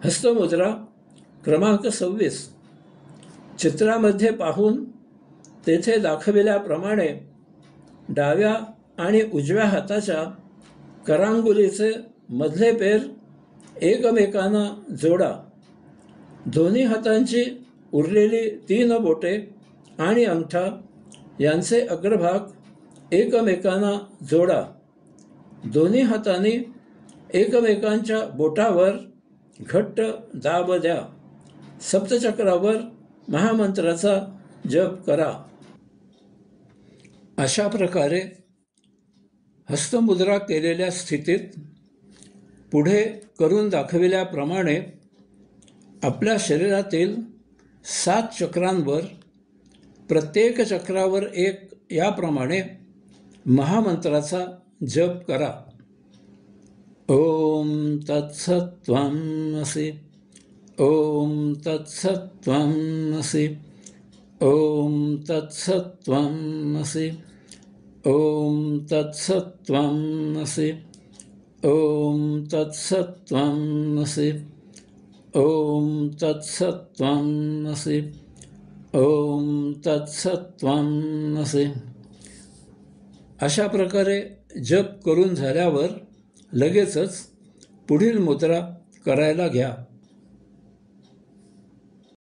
हस्तमुद्रा क्रमांक 26. चित्रामध्ये पाहून तेथे दाखविल्याप्रमाणे डाव्या आणि उजव्या हाताच्या करांगुलीचे मधले पेर एकमेकांना जोडा. दोन्ही हातांची उरलेली 3 बोटे आणि अंगठा यांचे अग्रभाग एकमेकांना जोडा. दोन्ही हातांनी एकमेकांच्या बोटावर घट्ट दाब द्या. सप्तचक्रावर महामंत्राचा जप करा. अशा प्रकारे हस्तमुद्रा केलेल्या स्थितीत पुढे करून दाखविल्याप्रमाणे आपल्या शरीरातील 7 चक्रांवर प्रत्येक चक्रावर एक याप्रमाणे महामंत्राचा जप करा. ओम तत्सत्त्वमसि. ओम तत्सत्त्वमसि. ओम तत्सत्त्वमसि. ओम तत्सत्त्वमसि. ओम तत्सत्त्वमसि. ओम तत्सत्त्वमसि. ओम तत्सत्त्वमसि. अशा प्रकारे जप करून झाल्यावर लगेचच पुढील मुद्रा करायला घ्या.